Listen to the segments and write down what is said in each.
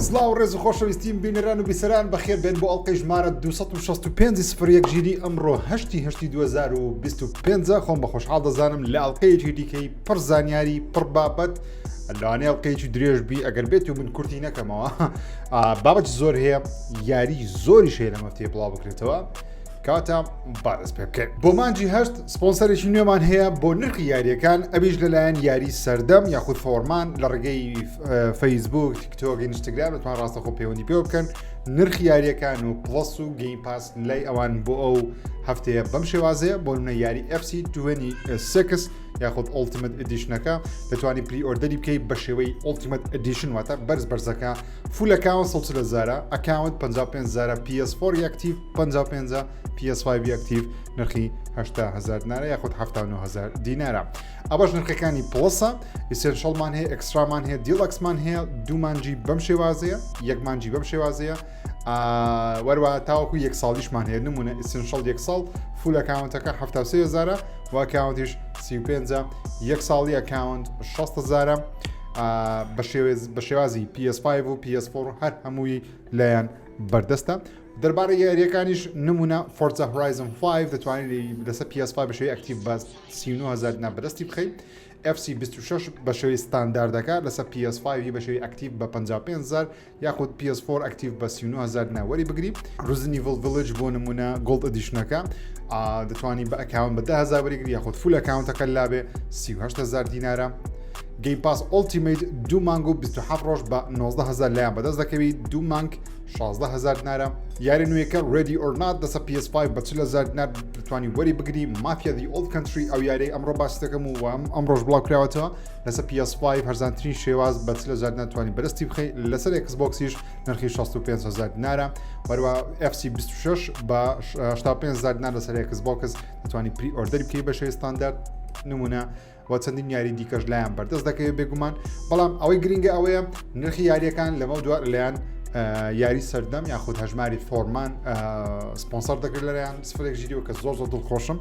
سلااو ڕێز و خۆشەویستیم بینەران و بیسەران بەخێر بێن بۆ ئەڵلقەی ژمارە 265 ئەمڕۆ 2025 خۆم بە خۆشحاڵ دەزانم لە ئەڵلقەیەکی دیکەی پڕ زانیاری پڕ بابەت لەوانەیە ئەڵلقەیەکی درێژبی ئەگەر بێت و من کورتی نەکەمەوە بابەت زۆر هەیە یاری زۆری شەیە لە مەفتەیە بڵاو بکرێتەوە کاتە بادەست پێ بکەین بۆ مانجی هەشت سپۆنسەرێکی نوێمان هەیە بۆ نرخی یاریەکان ئەویش لەلایەن یاری سەردەم یاخود فۆرمان لە ڕێگەی فەیسبوک تیکتۆک ئینستاگرام دەتوان ڕاستەخۆ پەیوەندی پێ بکەن نرخی یاریەکان و پڵەس و گەیم پاس لای ئەوان بۆ ئەو هەفتەیە بەم شێوازەیە بۆ نمونە یاری FC 26 یاخود ئۆڵتیمەت ئەدیشنەکە دەتوانی پری ئۆردەری بکەیت بە شێوەی ئۆڵتیمەت ئەدیشن واتە بەرز بەرزەکە فول ئەکاونت 100,000 ئەکاونت 55,000 PS4 ئەکتیڤ 55 PS5 ئەکتیڤ نرخی 80,000 دینارە یاخود 79,000 دینارە ئەوەش نرخەکانی پڵەسە ئیسێنشەڵمان هەیە ئەکسترامان هەیە دیلەکسمان هەیە دوو مانجی بەم شێوازەیە یەک مانجی بەم شێوازەیە وەروە تاوەکو یەک ساڵیشمان هەیە نمونە ئیسێنشەڵ یەک ساڵ فول ئەکاونتەکە 73,000 و ئەکاونتیش 35 یەک ساڵی ئەکاونت 60,000 بە شێوازی PS5 و PS4 هەر هەمووی لایەن بەردەستە دەربارەی یاریەکانیش نمونە فۆرزا هۆرایزن 5 دەتوانێت لەسەر PS5 بە شێوەی ئەکتیڤ بە 39,000 دینار بەدەستی بخەیت FC 26 بە شێوەی ستانداردەکە لەسەر PS5 بە شێوەی ئەکتیڤ بە 55,000 یاخود PS4 ئەکتیڤ بە 39,000 دینار وەری بگری ڕوزنی ڤڵڤڵج بۆ نمونە گۆڵد ئەدیشنەکە دەتوانی بە ئەکاونت بە 10,000 وەریگری یاخود فول ئەکاونتەکە لابێ 38,000 دینارە گەیم پاس ئۆڵتیمەیت دوو مانگ و 27 ڕۆژ بە 19,000 لایەن بەدەست دەکەوی دوو مانگ 16,000 دینارە یاری نوێیەکە ڕێدی ئۆرنات دەسە PS5 بە 40,000 دینار دەتوانی وەری بگری مافیا دی ئۆڵد کەنتری ئەو یاری ئەمڕۆ باسی دەکەم و ئەمڕۆژ بڵاو کراوەتەوە لەسەر PS5 هەرزانترین شێواز بە 40,000 دینار توانی بەدەستی بخەیت لەسەر ئێکسبۆکسیش نرخی 65,000 دینارە وەروە FC 26 بە 85,000 دینار لەسەر ئێکسبۆکس دەتوانی پری ئۆردەری بکەیت بە شێوەی ستاندارد نمونە و چەندین یاری دیکەش لایەن بەردەست دەکەوێت بێگومان بەڵام ئەوەی گرنگە ئەوەیە نرخی یاریەکان لەمە دووار لەیان یاری سەردەم یاخود هەژماری فۆرمان سپۆنسەر دەکرد لەلایەن سفرێک ژیریەوە کە زۆر دڵخۆشم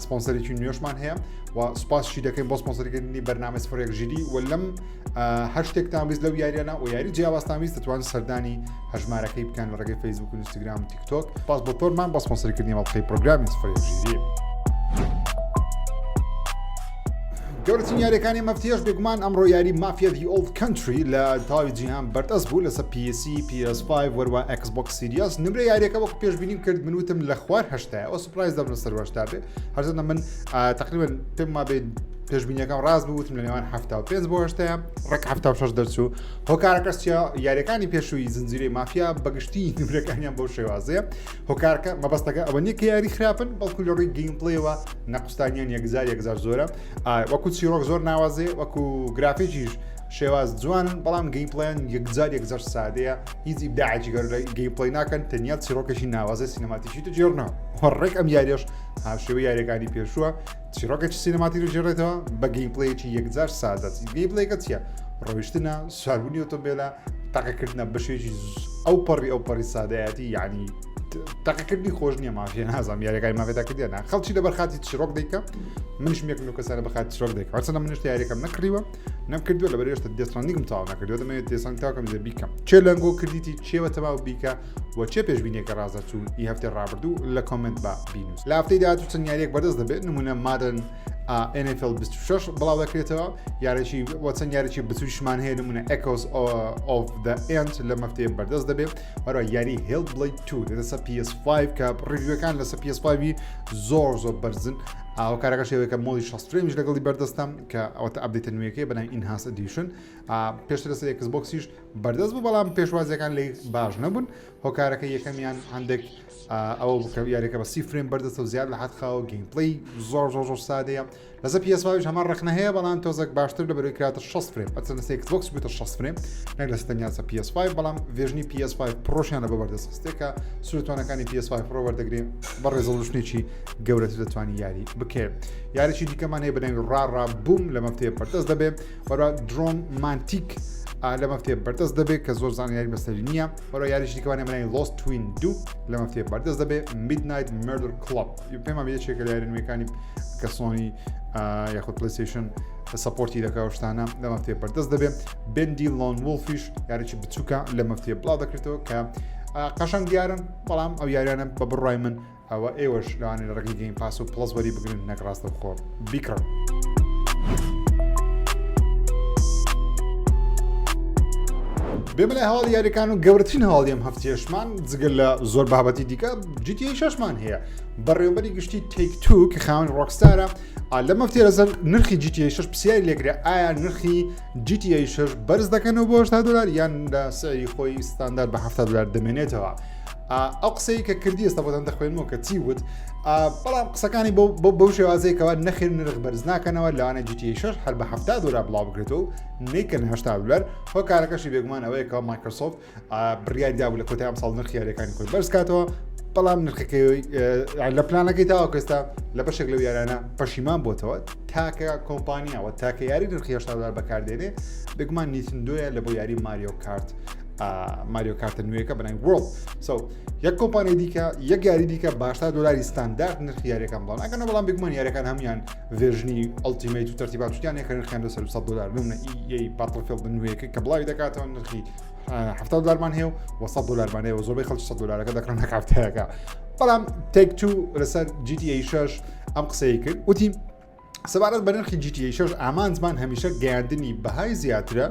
سپۆنسەرێکی نوێشمان هەیە و سوپاسشی دەکەین بۆ سپۆنسەرکردنی بەرنامە سفرێک ژیری و لەم هەر شتێکتان ویست لەو یاریانە و یاری جیاوازتان ویست دەتوانن سەردانی هەژمارەکەی بکەن لە ڕێگەی فەیسبوک و ئینستاگرام و تیکتۆک پاس بۆ فۆرمان بە سپۆنسەرکردنی ئەڵلقەی پرۆگرامی سفرێک ژیری گەورەترین یاریەکانی مەفتیەش بێگومان ئەمڕۆ یاری مافیا دی ئۆڵد کەنتری لە تاوی جیهان بەردەست بوو لەسەر PC PS5 وەروە ئەکسبۆکس سیریاس نمرە یاریەکە وەکو پێشبینیم کرد منوتم لە خوار هەشتایە ئەو سوپرایز دەبن سەر هەشتا بێ هەرزەنە من تقریبا پێم ما بێ پێشبینیەکەم ڕاست بووتم لە نێوان 75 بۆ هەشتەیە ڕێک 76 دەرچوو هۆکارەکە یاریەکانی پێشووی زنجیرەی مافیا بەگشتی نمرەکانیان بۆ شێوازەیە هۆکارەکە مەبەستەکە ئەوە نییە کە یاری خراپن بەڵکو لە ڕووی گەیم پلەیەوە نەقوستانیان 1,000 زۆرە وەکو چیرۆک زۆر ناوازێ وەکو گرافیکیش شێواز جوانن بەڵام گەیم پلەیان 1,000 سادەیە هیچ ئیبداعێکی گەورەی گەیم پلەی ناکەن تەنیا چیرۆکێکی ناوازە سینەماتیکی دەجێڕنەوە ڕێک ئەم یاریش هاوشێوەی یاریەکانی پێشووە چیرۆکێکی سینەماتی دەجێڕێتەوە بە گەیم پلەیەکی 1,000 سادە گەیم پلەیەکە چییە ڕۆیشتنە سواربوونی ئۆتۆمبیلە تاقەکردنە بەشێکی ئەو پەڕی سادەیەتی یعنی تاقەکردنی خۆش نییە مافیا نازانم یاریەکانی مافێتاکردیانە خەڵکی لە بەرخاتی چیرۆک دەیکە منش یەک لەو کەسانە بەخاتی چیرۆک دەیکە هەرچەندە منش یاریەکەم نەکڕیوە نەکردووە لەبەر ئێستا دەستڕاندیگم تاوا نەکردووە دەمەوێت دەستڕاندی تاوەکەم زێ بیکەم چێ لەنگۆ کردیتی چێوە تەواو بیکە و چێ پێشبینیەکە ڕازەچوو ئی هەفتەی ڕابردوو لە کۆمنت بە بینوس لە هەفتەی داهاتوو چەند یاریەک بەردەست دەبێت نمونە مادرن NFL 26 بڵاو دەکرێتەوە یارێکی چەند یارێکی بچوویشمان هەیە نمونە Echoes of the End لە مەفتەیە بەردەست دەبێت وەرە یاری Hellblade 2 لەسەر PS5 کە ڕیڤیوەکان لەسەر PS5 زۆر بەرزن هۆکارەکە شێوەیەکە مۆڵی 60 فرێمیش لەگەڵی بەردەستم کە ئەوەتە ئەپدەیتە نوێیەکەی بەناوی ئینهانس ئەدیشن پێشتر لەسەر ئێکسبۆکسیش بەردەست بوو بەڵام پێشوازیەکان لێ باش نەبوون هۆکارەکە یەکەمیان هەندێک ئەوە یاریەکە بە 30 فرێم بەردەستە و زیاد لە حەد خاوە گەیم پلەی زۆر سادەیە لەسەر PS5 هەمان ڕخنە هەیە بەڵام تۆزێک باشتر لە بەروی کراتە 60 فرێم ئەچەند لەسەر ئێکسبۆکس بوویتە 60 فرێم نەک لەسەر تەنیا PS5 بەڵام ڤێژنی PS5 پرۆشیان لە بە بەردەستێکە سوورەتوانەکانی PS5 پرۆ وەردەگرێ بە ڕێزەڵوشتێکی گەورەتر دەتوانی یاری بکرێت یاریی دیکەمان هەیە بەناوی ڕا بووم لە مەفتەیە بەردەست دەبێت وەرە درۆن مانتیک لە مەفتێ بەردەست دەبێت کە زۆر زانیاری بەستەری نییە وەرە یاریشی دیکەوانێ منای Lost Twin 2 لە مەفتێ بەردەست دەبێت Midnight Murder Club پێمان بێتێکە لە یاری نوێیەکانی کە سۆنی یاخود پلەیستەیشن سەپۆرتی دەکا و شتانە لە مەفتێ بەردەست دەبێت بندی لۆن وولفیش یاریی بچووکە لە مەفتێ بڵاو دەکرێتەوە کە قەشەنگ دیارن بەڵام ئەو یاریانە بە بڕای من ئەوە ئێوەش لەوانێ لە ڕێگەی گەیم پاس و پڵەس وەری بگرن نەک ڕاستە بخۆر بیکڕن. بێمە لە هەواڵی یاریەکان و گەورەترین هەواڵی ئەم هەفتەیەشمان جگەل لە زۆر بابەتی دیکە GTA 6مان هەیە بەڕێوەبەری گشتی Take-Two کە خاوەن ڕۆکستارە لەم هەفتەیە لەسەر نرخی GTA 6 پرسیاری لێکرا ئایا نرخی GTA 6 بەرز دەکەنەوە بۆ $80 یان لە سعری خۆی ستاندارد بە $70 دەمێنێتەوە. ئەو قسەی کە کردی ئێستا بۆتان دەخوێنمەوە کە چی وت بەڵام قسەکانی بەو شێوازەیەکەوە نەخێر نرخ بەرز ناکەنەوە لەوانە GTA 6 هەر بە $70 بڵاو بکرێتەوە نیکەن $80 هۆ کارەکەشی بێگومان ئەوەیە کە مایکرۆسۆفت بڕیاری دابوو لە کۆتای ئەم ساڵ نرخی یاریەکانی خۆی بەرز کاتەوە بەڵام نرخەکەی لە پلانەکەی تاوە کەستا لە بەشێک لەو یارانە پەشیمان بۆتەوە تاکە کۆمپانیاوە تاکە یاری نرخی $80 بەکاردێنێ بێگومان نیتندۆیە لە بۆ یاری ماریۆ کارتە نوێیەکە بەنای وۆرڵد یەک کۆمپانیای دیکە یەک یاری دیکە $80 ستاندارد نرخی یاریەکان بڵاو ناکەنەوە بەڵام بێگومان یاریەکان هەمویان ڤێژنی ئەڵتیمەیت و تەرتیبات شتیانێکە نرخیان لەسەر $100 نمونە ئیەی باتڵفێڵدی نوێیەکە کە بڵاوی دەکاتەوە نرخی $70 هەیە و $100 هەیە و زۆربەی خەڵکی $100 دەکڕن لە کافتەیەەکە بەڵام Take-Two لەسەر GTA 6 ئەم قسەی کرد وتی سەبارەت بە نرخی GTA 6 ئامانجمان هەمیشە گەیاندنی بەهای زیاترە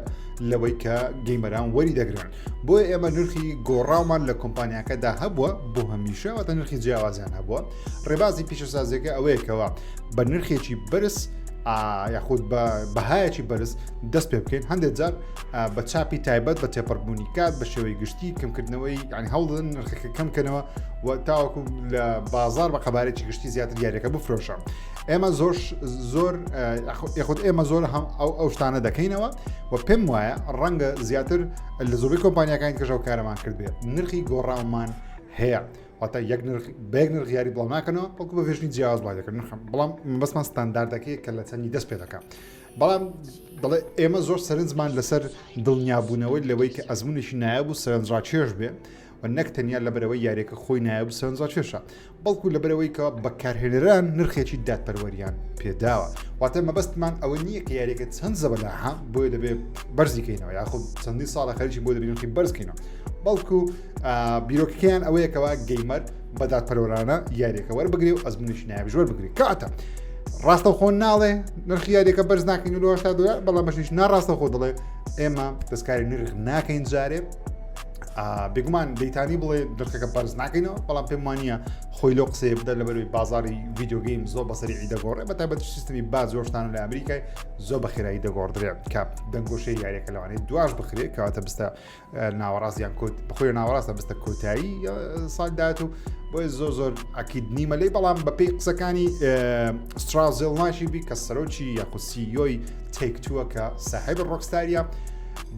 لەوەی کە گەیمەران وەری دەگرن بۆیە ئێمە نرخی گۆڕاومان لە کۆمپانیاکەدا هەبووە بۆ هەمیشە واتە نرخی جیاوازیان هەبووە ڕێبازی پیشەسازیەکە ئەوەیەکەوە بە نرخێکی بەرز یاخود بە بەهایەکی بەرز دەست پێ بکەین هەندێک جار بە چاپی تایبەت بە تێپەڕبوونی کات بە شێوەی گشتی کەمکردنەوەی ینی هەوڵدن نرخەکە کەمکەنەوە و تاوەکو لە بازار بە قەبارێکی گشتی زیاتر یاریەکە بفرۆشە ئێمە زۆر یاخود ئێمە زۆر ئەو شتانە دەکەینەوە و پێم وایە ڕەنگە زیاتر لە زۆربەی کۆمپانیەکانی کەژە و کارەمان کرد بێت نرخی گۆڕاومان هەیە واتە یەک نرخ یاری بڵاو ناکەنەوە بەڵکو بە فێژنی جیاواز بڵاو دەکەن بەڵام بەسمان ستانداردەکەی کە لە چەندی دەست پێ دەکات بەڵام دەڵێ ئێمە زۆر سەرنجمان لەسەر دڵنیابوونەوەی لەوەی کە ئەزمونێکی نایەبوو سەرنجڕاکێش بێ و نەک تەنیا لەبەرەوەی یاریەکە خۆی نایەبوو سەرنجڕاکێشە بەڵکو لەبەرەوەی کە بەکارهێنەران نرخێکی دادپەروەریان پێداوە واتە مەبەستمان ئەوە نییە کە یاریەکە چەند زەبەلاها بۆیە دەبێت بەرزیکەینەوە یاخود چەندی ساڵە خەریکی بۆ دەبێنی بەرزکەینەوە بەڵکو بیرۆکەکەیان ئەوەیە کەوا گەیمەر بە دادپەروەرانە یاریەکە وەربگرێ و ئەزمونێکی نایابی ژۆر بگری کاتە ڕاستە خۆ ناڵێ نرخی یاریەکە بەرز ناکەین و $80 بەڵام بەشیش ناڕاستە خۆ دەڵێ ئێمە دەستکاری نرخ ناکەین جارێ بێگومان دەیتانی بڵێ نرخەکە بەرز ناکەینەوە بەڵام پێم وانییە خۆی لەو قسەیە بدە لەبەروی بازاری ڤیدیۆگەیم زۆر بەسەری دەگۆڕێ بە تایبەت سیستمی باز زۆرشتان لە ئەمریکای زۆر بە خێرایی دەگۆڕدرێت کە دەنگۆشەی یاریەکە لەوانەیە دواش بخرێ کەواتە بستە ناوەڕاستیان کۆت بخۆی ناوەڕاستە بستە کۆتایی ساڵ داات و بۆی زۆر ئەکید نیمە لەی بەڵام بەپێی قسەکانی سترازێڵ ناشی بی کە سەرۆکی یاخود سیۆی Take-Two کە ساحب ڕۆکستاریە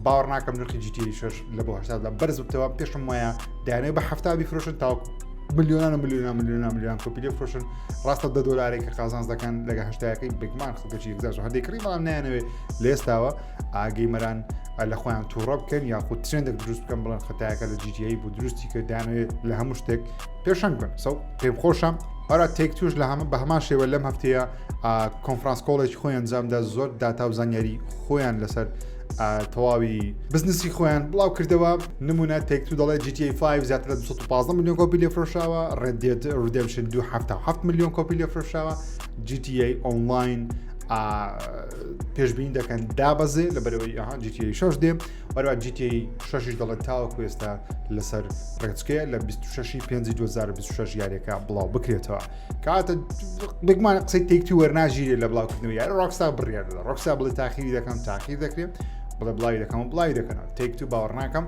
باوەڕ ناکەم نرخی GTA 6 لە بۆ $80 بەرز بتەوە پێشم وایە دایانەوە بە $70 بیفرۆشن تاوە ملیۆنان کۆپی لێ فرۆشن ڕاستە $10 کە قازانز دەکەن لەگە هەشتایەکەی بگمان خەڵکەی یەکجار هەندێک کڕی بەڵام نایانەوێت لە ئێستاوە ئاگەیمەران لە خۆیان تووڕە بکەن یاخود ترێندێک دروست بکەن بڵێن خەتایەکە لە GTA بۆ دروستی کە دایانەوێت لە هەموو شتێک پێشەنگ بن پێم خۆشم ئەرا Take-Two لە بە هەمان شێوە لەم هەفتەیە کۆنفرانس کۆڵێکی خۆیان ئەنجامدا زۆر داتا و زانیاری خۆیان لەسەر تەواوی بزنسی خۆیان بڵاو کردەوە نمونە Take-Two دەڵێت GTA 5 زیاتر لە 215 ملیۆن کۆپی لێ فرۆشاوە Red Dead Redemption 2 77 ملیۆن کۆپی لێ فرۆشاوە GTA Online پێشبین دەکەن دابەزێ لەبەرەوەی GTA 6 دێ وەروە GTA 6 دەڵێت تاوەکو ئێستا لەسەر ڕێچکەیە لە 26/5/2026 یاریەکە بڵاو بکرێتەوە کاتە بگمان قسەی Take-Two وەرناژیرێ لە بڵاوکردنەوەی یاری ڕۆکستار بڕیار دەدا ڕۆکستار بڵێ تاخیری دەکەم تاخیر دەکرێت بڵێ بڵاوی دەکەم و بڵاوی دەکەنەوە Take-Two باوەڕ ناکەم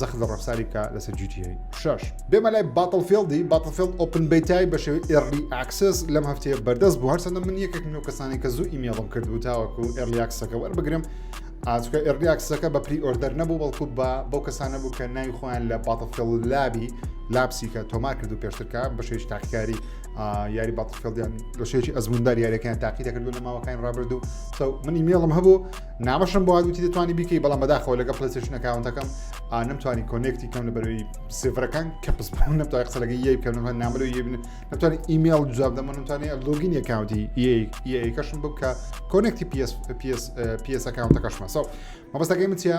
زەخت لە ڕۆکستاری کە لەسەر GTA 6 بێمە لای باتڵفێڵد ئۆپن بیتای بە شێوەی ئێرلی ئاکسس لەم هەفتەیە بەردەست بوو هەرچەندە من یەکێک من و کەسانی کە زوو ئیمێڵم کردبوو تاوەکو ئێرلی ئاکسەکە وەربگرم ئاچکە ئێرلی ئاکسەکە بە پری ئۆردەر نەبوو بەڵکو بەو کەسانە بوو کە ناوی خۆیان لە باتڵفێڵد لابسی کە تۆمار کرد و پێشترکە بە شێوەی تاقیکاری یاری باتڵفێڵدیان لە شێکی ئەزموندار یاریەکان تاقیدا کردو لە ماوەکانی ڕابردوو من ئیمێڵم هەبوو نامەشم بۆ هادووتی دەتوانی بیکەی بەڵام بەداخەوە لەگە پلەیستەیشن ئەکاونتەکەم نەمتوانی کۆنێکتی کەم لە بەرەوەی سێڤەرەکان کە پس نەتوانی قسە لەگەی یەی بکەم نامەلەوەی یەی بن نەتوانی ئیمێڵ جواب دەمە نەتوانی لۆگینی ئەکاونتی یەی کەشم بوو کە کۆنێکتی PS ئەکاونتەکەشمە سەو مەبەستەکەی من چیە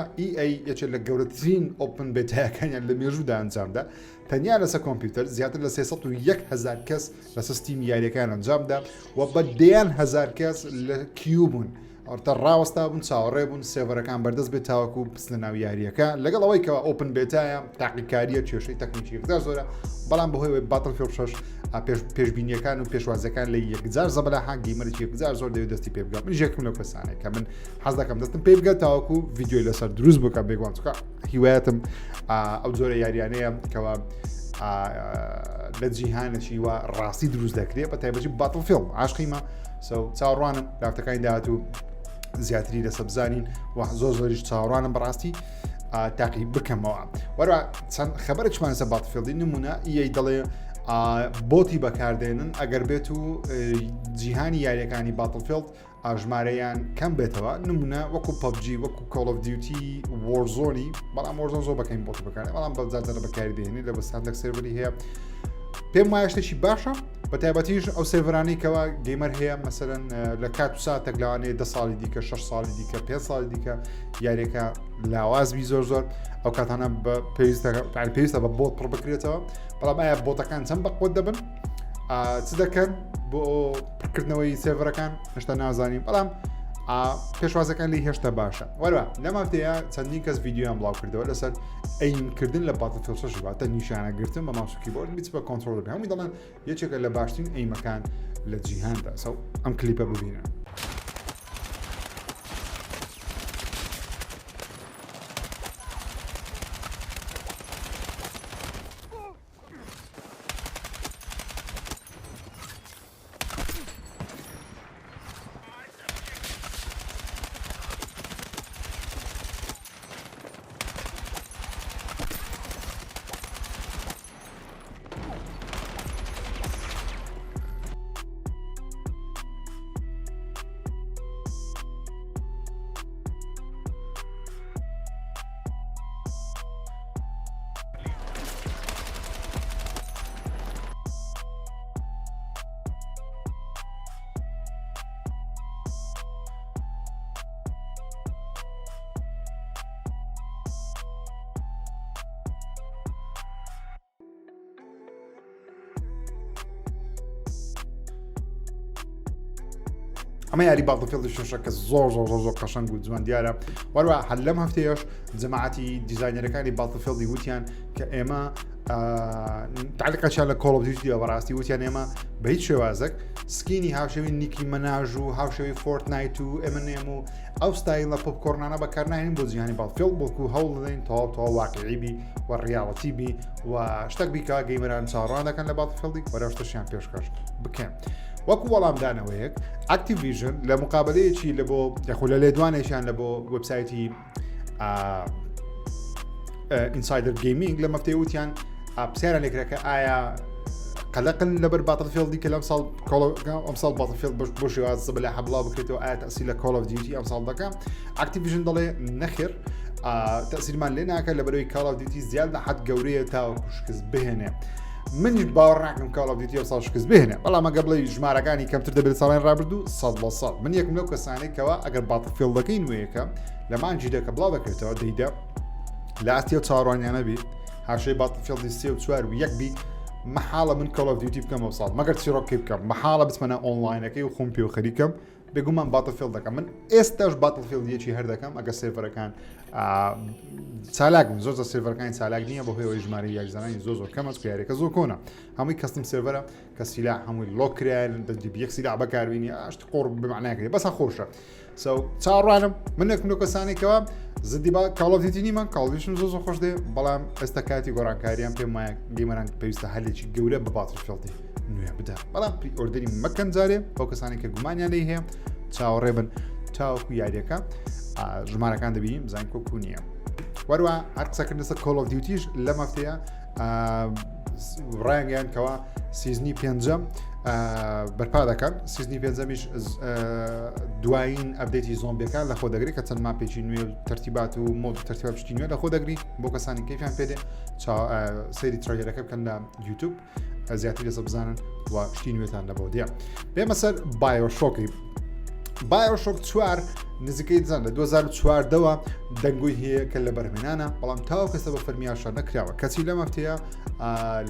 یەکێک لە گەورەترین ئۆپن بێتایەکانیان لە مێژوودا ئەنجامدا تەنیا لەسەر کۆمپیوتەر زیاتر لە 301,000 کەس لە سیستمی یاریەکان ئەنجامدا و بە 10,000 کەس لە کیو بوون ئەوتە ڕاوەستا بوون چاوەڕێ بوون سێڤەرەکان بەردەست بێت تاوەکو بستنە ناو یاریەکە لەگەڵ ئەوەی کەەوە ئۆپن بێتایە تاقیکاریە کێشەی تەکنیکی زۆر زۆرە بەڵام بەهۆی باتڵفێڵد 6 پێشبینیەکان و پێشوازەکان لە یەکجار زەبەلا گەیمەرێکی یەکجار زۆر دەوێت دەستی پێ بگات من یەکم لەو کەسانێک کە من حەز دەکەم دەستم پێ بگات تاوەکو ڤیدیۆی لەسەر دروست بکە بێگوان چکە هیوایەتم ئەو جۆرە یاریانەیە کەەوە لە جیهانێکی وە ڕاستی دروست دەکرێت بە تایبەتی باتڵفێڵد عاشقیمە چاوەڕوانم لافتەکانی داهاتوو زیاتری لەسە بزانین و زۆریش چاوەڕوانم بەڕاستی تاقی بکەمەوە وەرە چەند خەبەرێکمان لەسەر باتڵفێڵدی نمونە ئیەی دەڵێ بۆتی بەکاردێنن ئەگەر بێت و جیهانی یاریەکانی باتڵفێڵد ژمارەیان کەم بێتەوە نمونە وەکو پەبجی وەکو کۆڵ ئۆف دیوتی وۆرزۆنی بەڵام وۆرزۆن زۆر بەکەین بۆت بەکارێن بەڵام بەجارجارە بەکاری دێنی لە بەستاندەک سێڤەری هەیە پێم وایە شتێکی باشە بە تایبەتیش ئەو سێڤەرانەی کەەوە گەیمەر هەیە مەسەرەن لە کات و ساتێک لەوانەیە 10 ساڵی دیکە 6 ساڵی دیکە 5 ساڵی دیکە یاریەکە لاوازبی زۆر ئەو کاتانە پێویستە بە بۆت پڕ بکرێتەوە بەڵام ئایا بۆتەکان چەند بەقۆت دەبن چ دەکەن بۆ پڕکردنەوەی سێڤەرەکان هێشتا نازانین بەڵام پێشوازەکان لی هێشتا باشە وەرە لەم هەفتەیە چەندین کەس ڤیدیۆیان بڵاو کردەوە لەسەر ئەیمکردن لە باتڵفێڵد 6 واتە نیشانەگرتن بە ماوس و کیبۆرد بیت بە کۆنتڕۆڵ بێ هەمووی دەڵێن یەکێکە لە باشترین ئەیمەکان لە جیهاندا سەو ئەم کلیپە ببینن ئەمە یاری باتڵفێڵدی 6 کە زۆر قەشەنگ و جوان دیارە وەروە هەر لەم هەفتەیەش جەماعەتی دیزاینەرەکانی باتڵفێڵدی وتیان کە ئێمە تعلیقەشیان لە کۆڵ ئۆف دیوتیەوە بەڕاستی وتیان ئێمە بە هیچ شێوازێک سکینی هاوشێوی نیکی مەناژ و هاوشێوی فۆرتنایت و ئێمەنێم و ئەو ستایلە پۆپکۆرنانە بەکارناهێنین بۆ جیهانی باتڵفێڵد بۆکو هەوڵ دەدەین تەواو واقعیبی و ڕیاڵەتی بی و شتێک بیکە گەیمەران چاوەڕوان دەکەن لە باتڵفێڵدی وەرە شتەشیان پێشکەش بکەن وەکو وەڵامدانەوەیەک ئاکتیڤیژن لە مقابلەیەکی لە بۆ یاخود لە لێدوانێکیان لە بۆ وێبسایتی ئینسایدر گەیمینگ لە مەفتەی وتیان پرسیارە لێکرێکە ئایا قەلەقن لەبەر باتڵفێڵدی کە ئەمساڵ باتڵفێڵد بۆ شێوازە بەلا حەبڵاو بکرێتەوە ئایا تەسی لە کۆڵ ئۆف دیوتی ئەمساڵ دەکەم ئاکتیڤیژن دەڵێ نەخێر تەسیرمان لێ ناکە لەبەرەوەی کۆڵ ئۆف دیوتی زیاد لە حەد گەورەیە تاوەکو شکست بهێنێ منیش باوەڕ ناکەم کۆڵ ئۆف دیوتی ئەمساڵ شکست بهێنێ بەڵام ئەگەر بڵێ ژمارەکانی کەمتر دەبێت ساڵیان ڕابردوو 100% من یەکم لەو کەسانێک کەەوە ئەگەر باتڵفێڵدەکەی نوێیەکە لە مانجی دەکە بڵاو دەکرێتەوە دەیدا لە ئاستیە چاوەڕوانیانە بیت هاشەی باتڵفێڵدی 3 و 4 و 1 بی محاڵە من کۆڵ ئۆف دیوتی بکەم ئەمساڵ مەگەر چیرۆکی بکەم محاڵە بچمەنە ئۆنلاینەکەی و خۆم پێ و خەریکەم بێگومان باتڵفێڵد دەکەم من ئێستاش باتڵفێڵدیەکی هەر دەکەم ئەگە سێڤەرەکان چالاک بن زۆر سێڤەرەکانی چالاک نییە بە هۆی ژمارە یاریزانانی زۆر کەم ئەس یاریەکە زۆر کۆنە هەمووی کەستم سێڤەرە کە سیلا هەمووی لۆکرایان یەک سیلا بەکاربینی ئاشت قۆڕ بمعناکرێت بەسە خۆشە چاڕوانم من یەکم لەو کەسانێکەوە زدی با کۆڵ ئۆف دیوتی نیمە کاڵیشم زۆر خۆش دێ بەڵام ئێستا کاتی گۆڕانکاریان پێم وایە گەیمەران پێویستە هەلێکی گەورە بە باتڵفێڵدی نوێ بدە بەڵام ئۆردەری مەکەن جارێ بەو کەسانی کە گومانیان لێ هەیە چاوەڕێ بن تاوەکو یاریەکە ژمارەکان دەبینیم زانین کۆکو نییە وەروە هەر قسەکردن لەسەر کۆڵ ئۆف دیوتیش لەم هەفتەیە ڕایانگەیان کەوا سیزنی پێنجەم بەرپا دەکەن سیزنی پێنجەمیش دوایین ئەپدەیتی زۆمبیەکان لە خۆ دەگری کە چەند ماپێکی نوێ و تەرتیبات و مۆد تەرتیبات پشتی نوێ لە خۆ دەگری بۆ کەسانی کەیفیان پێدێ سەیری ترایلەکە بکەن لە یوتیوب زیاتر لەسە بزانن و شتی نوێتان لەبەوە دێ بێمە سەر بایۆشۆکی بایۆشۆک 4 نزیکەی دزان لە 2014ەوە دەنگۆی هەیە کە لە بەرهێنانە بەڵام تاو کەسە بە فەرمیاشە نەکراوە کەچی لەم هەفتەیە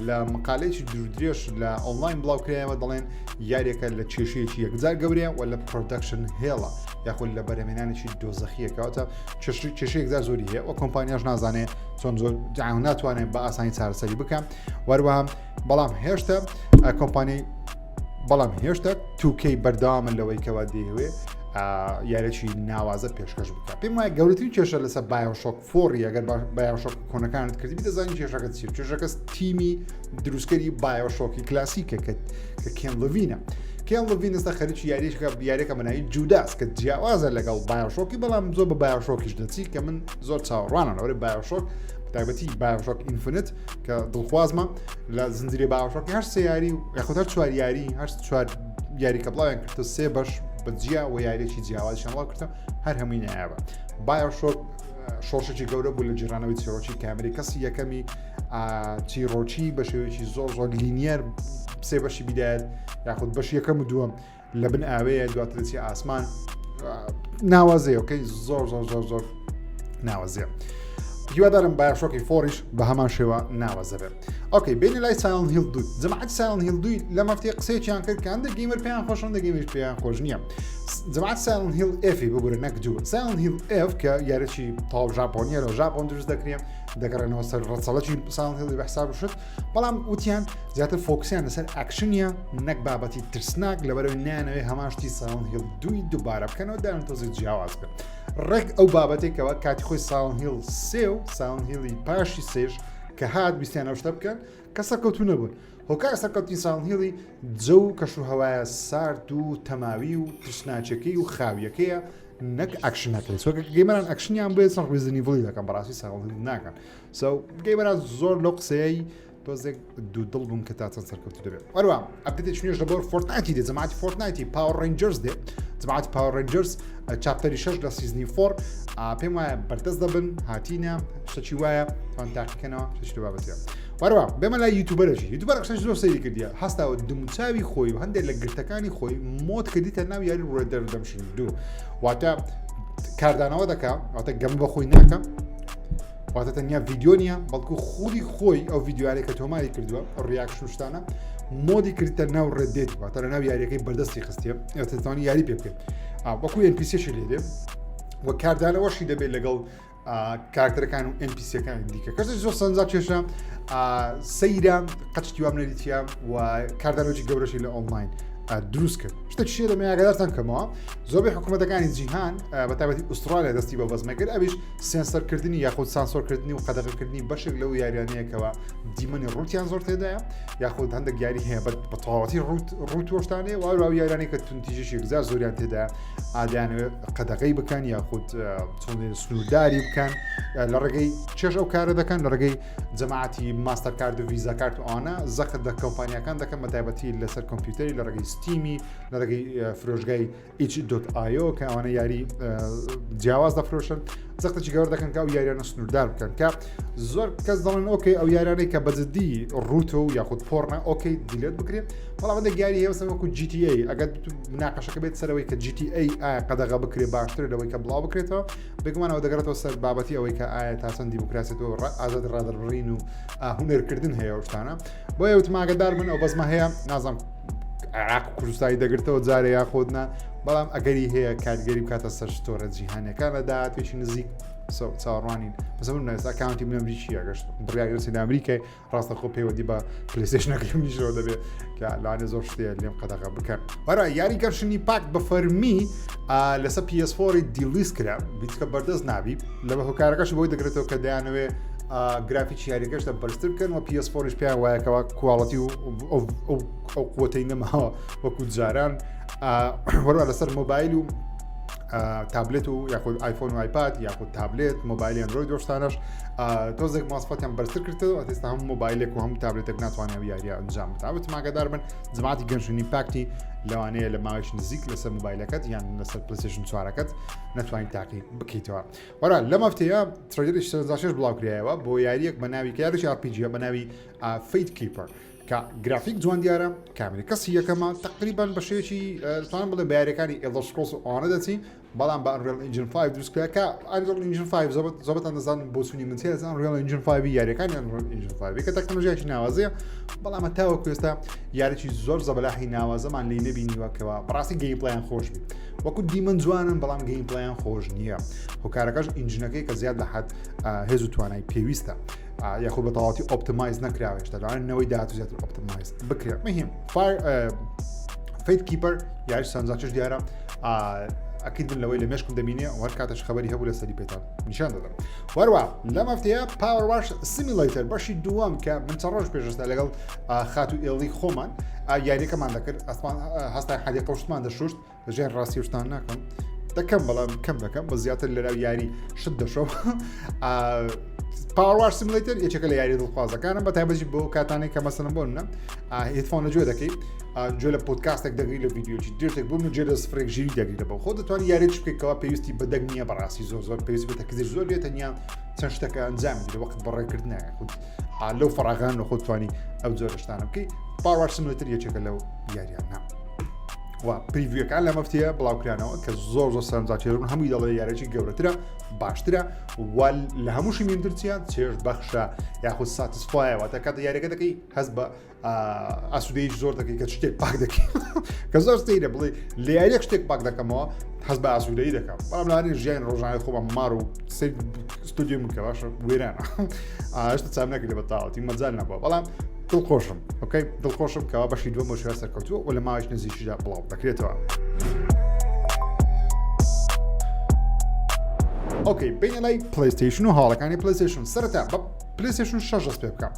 لە مقالەیەکی درێژ لە ئۆنلاین بڵاوکرایەوە دەڵێن یاریەکە لە کێشەیەکی یەکجار گەورەیە و لە پرۆدەکشن هێڵە یاخود لە بەرهێنانێکی دۆزەخیەکەواتە کێشەی یەکجار زۆری هەیە و کۆمپانیاش نازانێ چۆن زۆر ناتوانێت بە ئاسانی چارەسەری بکەم وەروەها بەڵام هێشتا کۆمپانی بەڵام هێشتا 2K بەردەوامن لەوەی کەوا دێوێ یارێکی ناوازە پێشکەش بکە پێم وایە گەورەترین کێشە لەسەر بایۆشۆک 4 ئەگەر بایۆشۆک کۆنەکانت کردی دەزانین کێشەکە چی کێشەکە تیمی دروستکەری بایۆشۆکی کلاسیکە کە کێن لڤینە کێن لڤینستا خەریکی یاریەکە بەناوی جوداس کە جیاوازە لەگەڵ بایۆشۆکی بەڵام زۆر بە بایۆشۆکیش دەچی کە من زۆر چاوەڕوانە لەوەی بایۆشۆک تایبەتی بایۆشۆک ئینفینیت کە دڵخوازمە لە زنجیرەی بایۆشۆکی هەر سێ یاری یاخود هەر چوار یاری هەر چوار یاری کە بڵاویان کردە سێ بەش بەجیا و یاریێکی جیاوازیشان بڵاو کردە هەر هەمووی نایابە بایۆشۆک شۆڕشێکی گەورە بوو لە جیرانەوەی چیرۆکی کامێری کەسی یەکەمی چیرۆکی بە شێوەیەکی زۆر لینیەر سێ بەشی بیدایەت یاخود بەش یەکەم و دووەم لە بن ئاوەیە دواترێتی ئاسمان ناوازەیە ئۆکەی زۆر ناوازەیە هیوادارم بایۆشۆکی فۆریش بە هەمان شێوە ناوازە بێت ئۆکەی بینی لای سایلەنت هیل 2 جەماعەتی سایلەنت هیل 2 لە مەفتەیە قسەیەکیان کرد کە هەندێک گەیمەر پێیان خۆش هەندێک گەیمەر پێیان خۆش نییە جەماعەتی سایلەنت هیل ئێفی ببورە نەک دووە سایلەنت هیل ئێف کە یارێکی تاو ژاپۆنیە لە ژاپۆن دروست دەکرێن دەگەڕێنەوە سەر ڕەچەڵەکی سایلەنت هیل بەحساب شت بەڵام وتیان زیاتر فۆکسیان لەسەر ئەکشنیە نەک بابەتی ترسناک لەبەرەوەی نانەوەی هەماشتی سایلەنت هیل 2 دووبارە بکەنەوە دایان تۆزی جیاواز بێت ڕێک ئەو بابەتێکەوە کاتی خۆی سایلەنت هیل 3 و سایلەنت هیلی پاشی سێش کە هات بیستیانە شتە بکەن کە سەرکەوتوو نەبوون هۆکار سەرکەوتنی سایلەنت هیلی جە و کەشوهەوایە سارد و تەماوی و ترسناچەکەی و خاویەکەیە نەک ئەکشنەکەی سۆکە گەیمەران ئەکشنیان بێت سەر ریزنیڤڵی دەکەن بەڕاستی سایلەنت هیل ناکەن سو گەیمەران زۆر لەو قسەیەی تۆزێک دوو دڵ بوون کە تا چەند سەرکەوتوو دەبێت وەروە ئەپدێتێکی نوێژ لەبەر فۆرتنایتی دێت جەماعەتی فۆرتنایتی پاوەر ڕێنجەرز دێت جەماعەتی پاوەر ڕێنجەرز چاپتەری 6 لە سیزنی 4 پێم وایە بەردەست دەبن هاتینە شتێکی وایە توان تاقیکەنەوە شتێکی بابەتیە وەروە بێمە لای یوتیوبەرێکی یوتیوبەر قسەی زۆر سەیری کردیە هەستاوە دموچاوی خۆی و هەندێک لە گرتەکانی خۆی مۆد کردیتە ناو یاری ڕێد ڕەدەمشن 2 واتە کاردانەوە دەکا واتە گەم بە خۆی ناکەم واتە تەنیا ڤیدیۆ نییە بەڵکو خودی خۆی ئەو ڤیدیوارێک کە تۆماری کردووە ڕیاکشن شتانە مۆدی کردتە ناو ڕێدێت واتە لە ناو یاریەکەی بەردەستی خستیە ئەتەوانی یاری پێ بکەیت وەکو NPCشی لێدێ و کاردانەوەشی دەبێت لەگەڵ کارکتەرەکان و NPCەکان دیکە کەس زۆر سەنجا کێشە سەیرە قەچتی وام نەدیتیە و کاردانەوەی گەورەشی لە ئۆنلاین دروست کرد شتێک چیە دەمە ئاگادارتان کەمەوە زۆربەی حکوومەتەکانی جیهان بەتابەتی ئوسترالیا دەستی بە بەزمە کرد ئەویش سێنسەرکردنی یاخود سانسۆرکردنی و قەدەغەکردنی بەشێک لەو یاریانەیەکەوە دیمەنی ڕوتیان زۆر تێدایە یاخود هەندێک یاری هەیە بە تەواوەتی ڕوتۆشتانێ و یارانی کە تونتیژێکی یەکجار زۆریان تێدایە ئادیانەوێت قەدەغەی بکەن یاخود چۆن سنوورداری بکەن لە ڕێگەی چێژ ئەو کارە دەکەن لە ڕێگەی جەماعەتی ماستەر کارد و ویزا کارت و ئەوانە زەخت لە کۆمپانیەکان دەکەن بەتایبەتی لەسەر کۆمپیوتەری لە ڕێگەی ستیمی لە ڕێگەی فرۆشگای ZHEER کە ئەوانە یاری جیاواز دەفرۆشن زەختێکی گەورە دەکەن کە ئەو یاریانە سنووردار بکەن کە زۆر کەس دەڵێن ئۆکەی ئەو یارانەی کە بەجددی ڕوتە و یاخود پۆڕنە ئۆکەی دیلێت بکرێت بەڵام هەندێک یاری هەیە وەکو GTA ئەگەر مناقەشەکە بێت سەرەوەی کە GTA ئایا قەدەغە بکرێت باشتر لەوەی کە بڵاو بکرێتەوە بگومانەوە دەگەڕێتەوە سەر بابەتی ئەوەی کە ئایا تا چەند دیموکراسیەوە ئازاد ڕادەربڕین و هونەرکردن هەیە ئەو شتانە بۆیە وتماگەدار من ئەو بەزمە هەیە نازانم عراق و کوردستانی دەگرتەوە جارێ یاخۆدنا بەڵام ئەگەری هەیە کارگەری بکاتە سەر شتۆرە جیهانیەکانە داهاتوێکی نزیک چاوەڕوانین بەسەبم نەوێستا ئەکاونتی منەمری چیە گەشت بڕیاگەرسی لە ئەمریکای ڕاستەخۆ پەیوەندی بە پلەیستەیشنەکەی میشەوە دەبێت کە لانێ زۆر شتەیە لێم قەدەغە بکەن وەرە یاری گەشتنی پاک بە فەرمی لەسەر PS4 دیلیست کرا بیتکە بەردەست نابی لە بە هۆکارەکەش بۆی دەگرێتەوە کە دەیانەوێ گرافیکی یاریگەشتە بەرزتر بکەن و PS4ش پێیان وایەکەوە کواڵەتی و ئەو قوتەی نەماوە وەکو جاران وەروە لەسەر مۆبایل و تابلێت و یاخود آیفۆن و آیپاد یاخود تابلێت مۆبایلی ئەندرۆید دۆشتانەش تۆزێک ماسفەتیان بەرزتر کردەوە ئەتێستا هەموو مۆبایلێک و هەموو تابلێتێک ناتوانێت یاریە ئەنجام بدات ماگەدار بن جەماعەتی گەنجونی پاکتی لەوانەیە لە ماوەیەکی نزیک لەسەر مۆبایلەکەت یان لەسەر پلەیستەیشن 4ەکەت ناتوانین تاقی بکەیتەوە وەرە لەم هەفتەیە ترێلەری 36 بڵاوکرایەوە بۆ یاریەک بە ناوی کە یاریی RPG بە ناوی فەیت کیپەر کە گرافیک جوان دیارە کامری کەسی یەکەمە تقریبان بە شێوەیەکی توانم بڵێ بە یاریەکانی ئێکسبۆکس و ئەوانە دەچین بەڵام بە ئەنریل ئینجین 5 دروستکرا کە ئەنریل ئینجین 5 زۆربەتان دەزانن بۆ سونی من سێ ئەنریل ئینجین 5 یاریەکانی ئەنریل ئینجین 5 کە تەکنۆلۆژیاکی ناوازەیە بەڵام هەتاوەکو ئێستا یاریی زۆر زەبەلاحی ناوازەمان لێ نەبینیوەکەوە بەڕاستی گەیمپڵیان خۆش بی وەکو دیمەن جوانن بەڵام گەیمپڵیان خۆش نییە هۆکارەکەش ئینجینەکەی کە زیاد لە حەد هێز و توانای پێویستە یاخود بە تەواوەتی ئۆپتیمایز نەکراوێشتا لەوانەوەی داهاتوو زیاتر ئۆپتیمایز بکرێ مهم فەیت کیپەر یاری 36 دیارە ئەکید من لەوەی لە مێشکم دەبینێ وەر کاتەش خەبەری هەبوو لە سەری پێتان نیشان دەدەم وەروە لەم هەفتەیە پاوەر واش سیمیلەیتەر بەشی دووەم کە من چەند ڕۆژ پێشەستا لەگەڵ خات و ئێڵی خۆمان یاریەکەمان دەکرد هەستای حەدی قەوشتمان دەشوشت لەژێر ڕاستی شتان ناکەم دەکەم بەڵام کەم دەکەم بە زیاتر لەراو یاری شت دەشۆم پاوەر واش سیمیلەیتەر یەکێکە لە یاری دڵخوازەکانم بە تایبەتی بۆ کاتانێک کە مەسەلەن بۆ منە هێدفۆن لەگوێ دەکەیت گوێ لە پۆدکاستێک دەگری لە ڤیدیۆکی درێژێک بووم و جێ لە سفرێک ژیری دەگری لەبەوە خۆ دەتوانانی یاریێک بکەیتەوە پێویستی بەدەنگ نییە بەڕاستی زۆر پێویستی بە تەکزێک زۆر لێ تەنیا چەند شتەکە ئەنجام بدی لە وەقت بەڕێکردنایە خود لەو فەراغان لە خۆت توانی ئەو زۆر شتانە بکەیت پاوەر واش سیمیلەیتەر یەکێکە لەو یاریانە و پریڤیوەکان لەم هەفتەیە بڵاوکرانەوە کە زۆر سەرنجاچێژن هەمووی دەڵێ یاریێکی گەورەترە باشترە و لە هەمووشی مێندرچیە چێژ بەخشە یاخود ساتیسفایەوە تا کاتە یاریەکە دەکەی هەست بە ئاسوودەیەکی زۆر دەکەی کە شتێک پاک دەکەی کە زۆر سەیرە بڵێ لە یاریەک شتێک پاک دەکەمەوە هەست بە ئاسوودەیی دەکەم بەڵام لەوانەیە ژیانی ڕۆژانەی خۆمە مار و سەر ستودیۆم کە باشە وێرانە هەشتا چام نەکرد بە تاوەتی مەجال نەبووە بەڵام دڵخۆشم ئۆکەی دڵخۆشم کەوا بەشی دووەم بۆ شوێن سەرکەوتووە و لە ماوەیەک نزیکیدا بڵاو دەکرێتەوە ئۆکەی بینە لای پلەیستەیشن و هاوڵەکانی پلەیستەیشن سەرەتا بە پلەیستەیشن 6 دەست پێ بکەم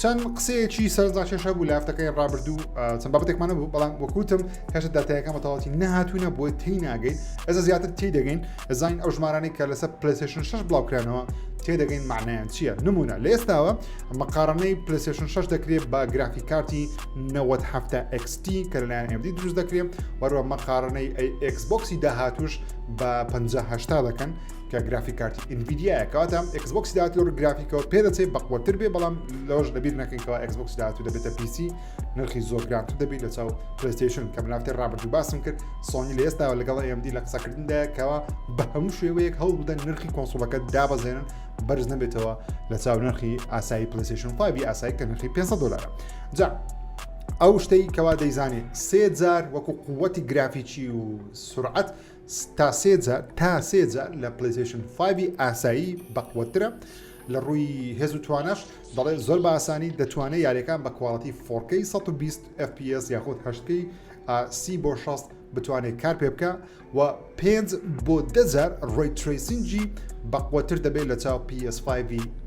چەند قسەیەکی سەرنجاکێشە بوو لە هەفتەکەی ڕابردوو چەند بابەتێکمانە بوو بەڵام وەکوتم هێشتا داتایەکەمە تەواوەتی نەهاتوونە بۆ تێی ناگەین ئێستا زیاتر تێی دەگەین ئەزانین ئەو ژمارانەی کە لەسەر پلەیستەیشن 6 بڵاوکرانەوە تێدەگەین معنایان چییە نمونە لە ئێستاوە مەقارنەی پلەیستەیشن 6 دەکرێت بە گرافیک کارتی 97 XT کە لەلایەن AMD دروست دەکرێت وەروە مەقارنەی ئێکسبۆکسی داهاتووش بە 50 دەکەن کە گرافیک کارتی ئینڤیدیایە کەواتە ئێکسبۆکسی داهاتوو ڕگرافیکەوە پێدەچێت بەقوەتر بێ بەڵام لەوەش لەبیر نەکەینکەوە ئێکسبۆکسی داهاتوو دەبێتە PC نرخی زۆر گرانتر دەبێت لە چاو پلەیستەیشن کە من هەفتەی ڕابردوو باسم کرد سۆنی لە ئێستاوە لەگەڵ AMD لە قسەکردندا کەوا بە هەموو شێوەیەک هەوڵ بدەن نرخی کۆنسۆڵەکە دابەزێنن بەرز نەبێتەوە لە چاو نرخی ئاسایی پلەیستەیشن 5 ئاسایی کە نرخی $500 جا ئەو شتەی کەوا دەیزانێت 3000 وەکو قووەتی گرافیکی و سرعەت تا 3000 لە پلەیستەیشن 5 ئاسایی بەقوەترە لە ڕووی هێز و توانەش دەڵێ زۆر بە ئاسانی دەتوانێت یاریەکان بە کواڵەتی 4K 120 FPS یاخود 8K 30/60 بتوانێت کار پێ بکە و 5 بۆ 10,000 ڕێی ترێسینگی بەقوەتر دەبێت لە چاو PS5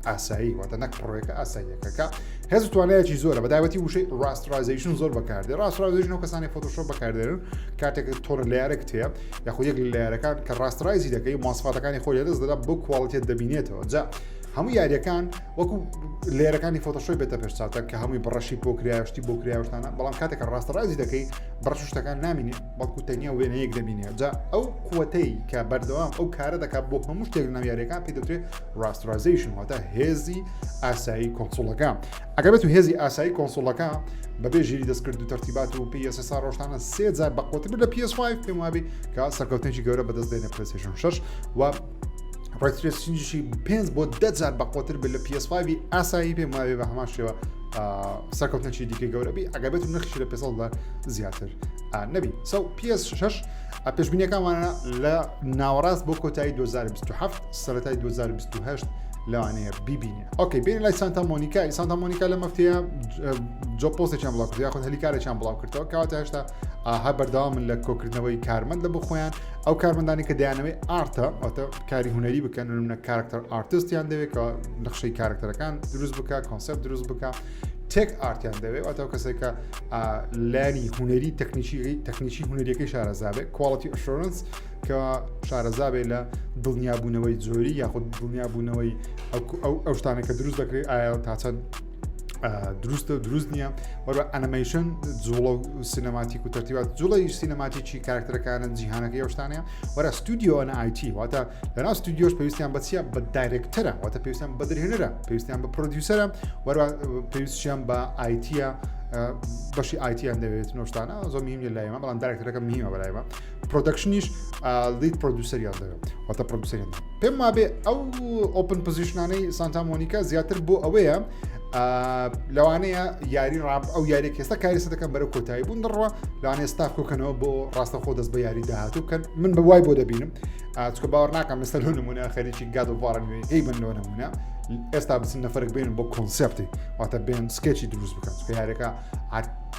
ئاسایی واتە نەک پڕۆیەکە ئاساییەکەکە هێز و توانایەکی زۆرە بەدایەتی وشەی ڕاسترایزیشن زۆر بەکاردێ ڕاسترایزیشن و کەسانی فۆتۆشۆپ بەکاردێنن کاتێک تۆنە لایەرێک هەیە یاخود یەک لە لایەرەکان کە ڕاسترایزی دەکەی مواصفاتەکانی خۆی لەدەست دەدا بۆ کواڵیتیت دەبینێتەوە جا هەموو یاریەکان وەکو لێرەکانی فۆتۆشۆی بێتە پێشچاوتە کە هەمووی بەڕەشی بۆ کراوشتی بۆ کراوشتانە بەڵام کاتێکە ڕاستەڕازی دەکەی بەڕەش شتەکان نامینێ بەڵکو تەنیا وێنەیەک دەبینێت جا ئەو قووەتەی کە بەردەوام ئەو کارە دەکات بۆ هەموو شتێک لە ناو یاریەکان پێ دەوترێت ڕاسترایزیشن واتە هێزی ئاسایی کۆنسۆڵەکە ئەگەر بێت و هێزی ئاسایی کۆنسۆڵەکە بەبێ ژیری دەستکرد و تەرتیبات و PSSR ڕۆژتانە 3000 بەقوەتر لە PS5 پێم وابێ کە سەرکەوتنێکی گەورە بەدەست دێنە پلەیستەیشن 6 و ڕێترێسینجیشی 5 بۆ 10,000 بەقوەتر بێت لە PS5 ئاسایی پێم وابێ بە هەمان شێوە سەرکەوتنێکی دیکە گەورەبی ئەگەبێت و نرخی لە $500 زیاتر نەبی PS6 پێشبینیەکانمانە لە ناوەڕاست بۆ کۆتایی 2027 سەرەتای 2028 لەوانەیە بیبینێ ئۆکەی بین لای سانتا مۆنیکا لە مەفتەیە جۆپۆستێکیان بڵاو کرد یاخود هەلیکارێکیان بڵاو کردەوە کەواتە هێشتا هە بەردەوام لە کۆکردنەوەی کارمەند لە بۆ خۆیان ئەو کارمەندانی کە دەیانەوەی ئارتە ئەوتە کاری هونەری بکەن منە کارکتەر ئارتستیان دەوێت کە نەخشەی کارکتەرەکان دروست بکە کۆنسپت دروست بکە تێک ئارتیان دەوێت ئەوتە کەسێکە لانی هونەری تەکنیکی هونەریەکەی شارەزابێت کوالتی ئەشورنس کە شارەزابێ لە دڵنیابوونەوەی جۆری یاخود دڵنیابوونەوەی ئەو شتانە کە دروست دەکرێت ئایا تا چەند دروستە و دروست نییە وەرە ئەنیمەیشن جوڵە و سینەماتیک و تەرتیبات جوڵی سینەماتیکی کارکتەرەکانن جیهانەکەی ئەو شتانەیە وەرە ستودیۆنە ئایتی واتە لەناو ستودیۆش پێویستیان بەچیە بە دایرێکتەرە واتە پێویستیان بە درهێنەرە پێویستیان بە پرۆدیوسەرە وەرە پێویستیان بە ئایتیە بەشی ئایتیان دەوێت نۆشتانە زۆر مهمە لایمە بەڵام دایرێکتەرەکە مهمە بەلایمە پرۆدەکشنیش لیت پرۆدیوسەریان دەوێت واتە پرۆدیوسەریان پێم وابێ ئەو ئۆپن پۆزیشنانەی سانتا مۆنیکا زیاتر بۆ ئەوەیە لەوانەیە یاری ڕاب ئەو یاریێک ئێستا کاریسە دەکەم بەرە کۆتایی بوون دڕوە لەوانەیە ستاف کۆکەنەوە بۆ ڕاستەخۆ دەست بە یاری داهاتوو بکەن من بە وای بۆ دەبینم چکە باوەڕ ناکەم مەسەر لۆ نمونە خەریکی گاد و ڤارە نوێی هەی من لۆ نمونە ئێستا بچین نەفرق بێنن بۆ کۆنسێپتی واتە بێن سکێچی دروست بکەن چکە یاریەکە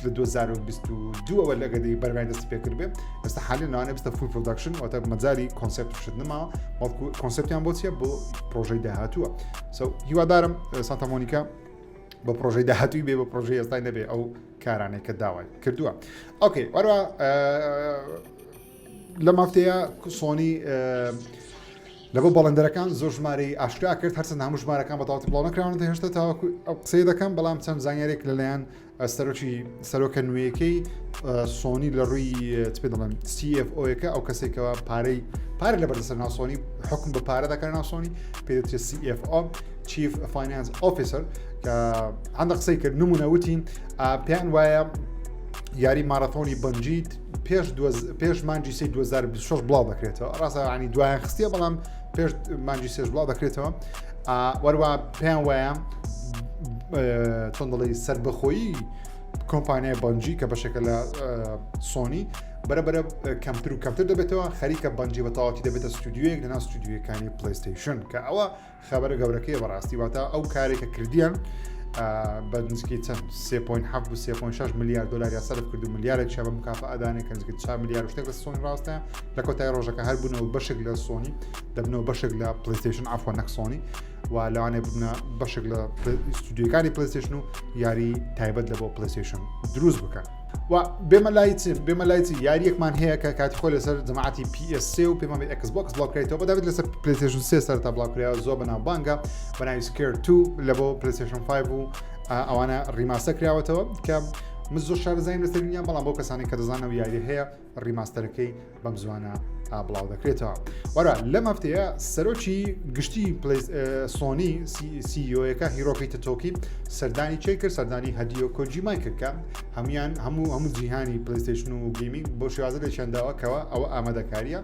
لە 2022 لەگەدەی بەرگای دەستی پێکرد بێ ئێستا حالی ناوانێ بستە فول پرۆداکشن واتە مەجای کۆنسێپت شت نماوە کۆنسێپتیان بۆ چیە بۆ پرۆژەی داهاتووە هیوادارم سانتا مۆنیکا بە پرۆژەی داهاتووی بێ بە پرۆژەی ئێستای نەبێ ئەو کارانەی کە داوای کردووە ئۆکەی وەرە لە مافتەیە سۆنی لە بۆ بەڵندەرەکان زۆر ژمارەی ئاشکرا کرد هەرچەند هەموو ژمارەکان بە تەواوەتی بڵاو نەکراونەتە هێشتا تاوەکو ئەو قسەی دەکەم بەڵام چەند زانیارێک لەلایەن سەرۆکە نوێیەکەی سۆنی لە ڕووی پێ دەڵێن CFO-یەکە ئەو کەسێکەوە پارە لە بەردەسەر ناو سۆنی حکم بە پارە دەکەن ناو سۆنی پێدەچێت CFO Chief Finance Officer کە هەندێک قسەی کرد نمونەوتین پێیان وایە یاری مارەتۆنی بەنجیت پێش مانجی سی 2026 بڵاو دەکرێتەوە ڕاستە ینی دوایان خستیە بەڵام پێش مانجی سێش بڵاو دەکرێتەوە وەروە پێیان وایە چۆن دەڵێ سەربەخۆیی کۆمپانیای بەنجی کە بەشێکە لە سۆنی بەرەبەرە کەمتر و کەمتر دەبێتەوە خەریکە بەنجی بە تەواوەتی دەبێتە ستودیۆیەک لەناو ستودیۆیەکانی پلەیستەیشن کە ئەوە خەبەرە گەورەکەی بەڕاستی واتە ئەو کارێکە کردیان بە نزیکەی چەند 3.7 و 3.6 میلیارد دلار سەرف کرد و میلیارێک شە بە مکافە ئەدانێک کە نزیکەی 4 میلیارد شتێک لە سۆنی ڕاستە لە کۆتایی ڕۆژەکە هەر بوونەوە بەشێک لە سۆنی دەبنەوە بەشێک لە پلەیستەیشن ئافۆ نەک سۆنی و لەوانێ ببنە بەشێک لە ستودیۆکانی پلەیستەیشن و یاری تایبەت لە بۆ پلەیستەیشن دروست بکەن و بێمە لایتی یاریەکمان هەیە کە کاتی خۆ لەسەر جەماعەتی PS3 و پێمان بێت ئێکسبۆکس بڵاوکرێتەوە بەداوێت لەسەر پلەیستەیشن 3 سەرتا بڵاوکرێەوە زۆر بەناو بانگە بەناوی سکێر 2 لە بۆ پلەیستەیشن 5 و ئەوانە ڕیماسە کراوەتەوە کە من زۆر شارەزانیم لەسەر دنیا بەڵام بۆ کەسانی کە دەزانەوە یاری هەیە ڕیماستەرەکەی بەم زوانە بڵاو دەکرێتەوە وەرە لەم هەفتەیە سەرۆکی گشتی سۆنی CEO-یەکە هیرۆکی تۆکی سەردانی چی کرد سەردانی هەدیۆ کۆجیمای کرد کە هەموو جیهانی پلەیستەیشن و گیمینگ بۆ شێوازە لێشانداوە کەوە ئەوە ئامادەکاریە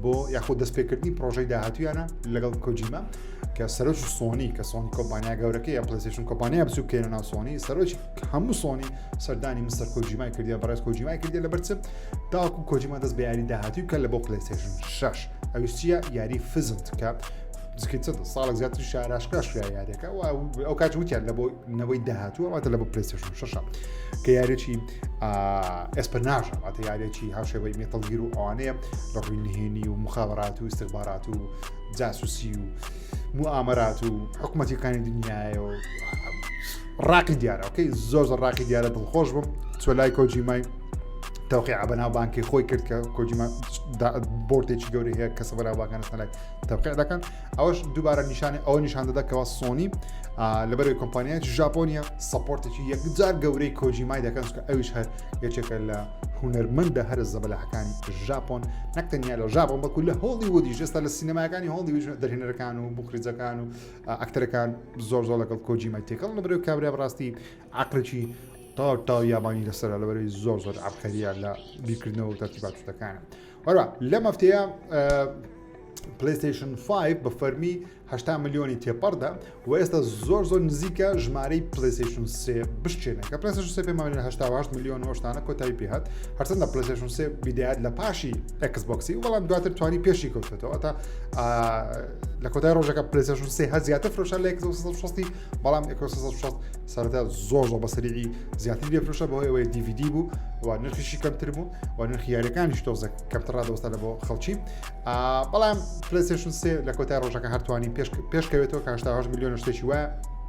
بۆ یاخود دەستپێکردنی پرۆژەی داهاتوویانە لەگەڵ کۆجیما کە سەرۆکی سۆنی کە سۆنی کۆمپانیا گەورەکەی یا پلەیستەیشن کۆمپانیا بچوو بکەنە ناو سۆنی سەرۆکی هەموو سۆنی سەردانی مستەر کۆجیمای کردیە بەڕێز کۆجیمای کردیە لەبەر چ تاوەکو کۆجیما دەست بە یاری داهاتووی کە لە بۆ پلەیستەیشن 6 ئەویش چییە یاری فزنت کە ساڵێک زیاتر شاراشکرا یاریەکە ئەو کات وتیان لە بۆ نەوەی داهاتووە واتە لە بۆ پلەیستەیشن 6 کە یارێکی ئەسپەناژە واتە یارێکی هاوشێوەی مێتەڵگیر و ئەوانەیە لە ڕووی نهێنی و مخابرات و استخبارات و جاسوسی و موامەرات و حکومەتیەکانی دنیاە و ڕاقی دیارە ئۆکەی زۆر ڕاقی دیارە دڵخۆش بم چۆ لای کۆجیمای تەوقیع بەناو بانکی خۆی کرد کە کۆجیما بۆرتێکی گەوری هەیە کەسە بەناو بانکان لای تەوقیع دەکەن ئەوەش دووبارە ئەوە نیشان دەدەکەوە سۆنی لەبەرەوەی کۆمپانیای ژاپۆنیا سەپۆرتێکی یەکجار گەورەی کۆجیمای دەکەن کە ئەویش هەر یەکێکە لە هونەرمەندە هەر زەبەلاحەکانی ژاپۆن نەکتەنیا لە ژاپۆن بەکو لە هۆڵیوودی ئێستا لە سینەماکانی هۆڵیوود دەرهێنەرەکان و بوخریجەکان و ئەکتەرەکان زۆر لەگەڵ کۆجیمای تێکەڵ لەبەرەوەی کابرا بەڕاستی عەقڵێکی تا یابانی لەسەر لەبەرەوەی زۆر عەبقەریە لە بیرکردنەوە و تەرتیبات شتەکانە وەرە لەم هەفتەیە پلەیستەیشن 5 بە فەرمی 80 ملیۆنی تێپەڕدا و ئێستا زۆر نزیکە ژمارەی پلەیستەیشن 3 بشکێنە کە پلەیستەیشن 3 پێمان 88 ملیۆن ئەوشتانە کۆتایی پێهات هەرچەندە پلەیستەیشن 3 بیدایەت لە پاشی ئێکسبۆکسی بەڵام دواتر توانی پێشی کەوتێتەوە تا لە کۆتای ڕۆژەکە پلەیستەیشن 3 هەر زیاتر فرۆشە لە 1960 بەڵام 1960 سەرەتا زۆر بە سەریعی زیاتر لێفرۆشە بەهۆی ئەوەی DVD بوو و نرخیشی کەمتر بوو و نرخی یاریەکانیش تۆزە کەمتر ڕادەوەستا لە بۆ خەڵکی بەڵام پلەیستەیشن 3 لە کۆتای ڕۆژەکە هەرتوانی پێشکەوێتەوە کە 88 ملیۆن شتێکی وایە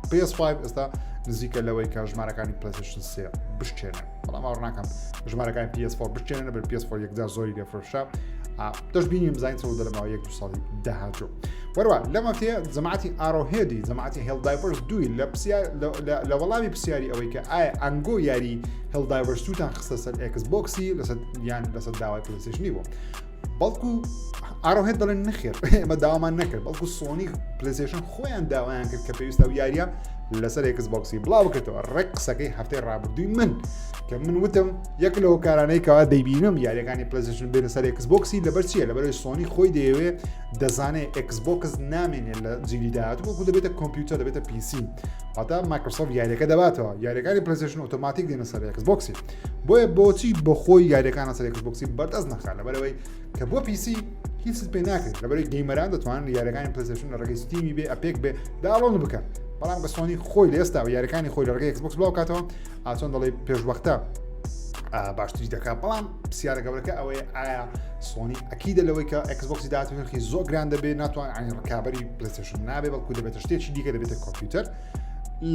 PS5 ئێستا نزیکە لەوەی کە ژمارەکانی پلەیستەیشن 3 بشکێنن بەڵام ئەوڕ ناکەم ژمارەکانی PS4 بشکێنن بەر PS4 یەکجار زۆری لێفرۆشە دەشبینیم بزانین چەوە دەرەماوە 1 ساڵی داهاتوو وەروە لەم هەفتەیە جەماعەتی ئاڕۆهێدی جەماعەتی هێڵدایڤەرس 2 لە وەڵامی پرسیاری ئەوەی کە ئایا ئەنگۆ یاری هێڵدایڤەرس 2تان خستە سەر ئێکسبۆکسی یان لەسەر داوای پلەیستەیشنی بوو بەڵکو ئاڕۆهێد دەڵێن نەخێر ئێمە داوامان نەکرد بەڵکو سۆنی پلەیستەیشن خۆیان داوایان کرد کە پێویستە و یاریە لەسەر ئێکسبۆکسی بڵاو بکرێتەوە ڕێک قسەکەی هەفتەی ڕابردووی من کە من وتم یەک لەوە کارانەی کەوا دەیبینم یاریەکانی پلەیستەیشن بێنە سەر ئێکسبۆکسی لەبەر چییە لەبەرەوەی سۆنی خۆی دەیەوێت دەزانێت ئێکسبۆکس نامێنێت لە جیلی داهاتوو بەڵکو دەبێتە کۆمپیوتەر دەبێتە پیسی واتە مایکرۆسۆفت یاریەکە دەباتەوە یاریەکانی پلەیستەیشن ئۆتۆماتیک دێنە سەر ئێکسبۆکسی بۆیە بۆچی بە خۆی یاریەکانە سەر ئێکسبۆکسی بەردەست نەخات لەبەرەوەی کە بۆ پیسی هیچ پێ ناکرێت لەبەرەوەی گەیمەران دەتوانن یاریەکانی پلەیستەیشن لە ڕێگەی ستیمی بێ ئەپێک بێ داڵۆن بکەن بەڵام بە سۆنی خۆی لێستا و یاریەکانی خۆی لە ڕێگەی ئێکسبۆکس بڵاو کاتەوە ئاچۆن دەڵێ پێشوەختە باشتری دەکات بەڵام پرسیارە گەورەکە ئەوەیە ئایا سۆنی ئەکیدە لەوەی کە ئێکسبۆکسی داهاتوو نرخی زۆر گران دەبێت ناتوانین ڕکابەری پلەیستەیشن نابێ بەڵکو دەبێتە شتێکی دیکە دەبێتە کۆمپیوتەر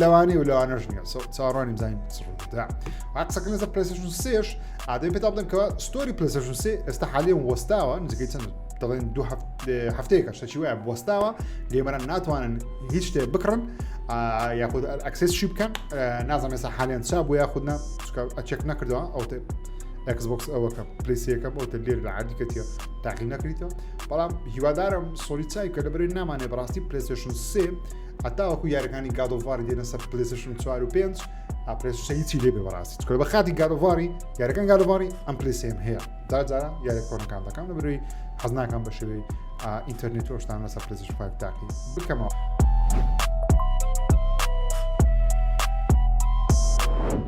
لەوانەیە و لەوانەش نییە چاڕوانی بزانین قسەکە لەسەر پلەیستەیشن 3ش ئادەی پێتا بڵێم کەەوە ستۆری پلەیستەیشن 3 ئێستا حالیان وەستاوە نزیکەی چەند دەڵێن 2 هەفتەیەکە شتێکی وایە وەستاوە گەیمەران ناتوانن هیچ شتێ بکڕن یاخود ئەکسسشی بکەن نازانم ئێستا حالیان چا بوو یاخودنا ئەچێک نەکردەوە ئەو ئەکسبۆکس ئەوەکە پلەیسیەکەم ئەوتە لێر لە عادیکەتیە تاقی نەکریتەوە بەڵام هیوادارم سۆری چای کە لەبەرەوەی نامانێ بەڕاستی پلەیستەیشن 3 هەتاوەکو یاریەکانی گادۆڤاری دێنە سەر پلەیستەیشن 4 و 5 پلەیستەیشن هیچی لێ بێ بەڕاستی چکە بە خاتی گادۆڤاری یاریەکان گادۆڤاری ئەم پلەیسێم هەیە جارجارە یاریە کۆنەکان دەکەم لەبەرەوەی حەز ناکەم بە شێوەی ئینتەرنێت و شتان لەسەر پلەیستەیشن 5 تاقی بکەمەوە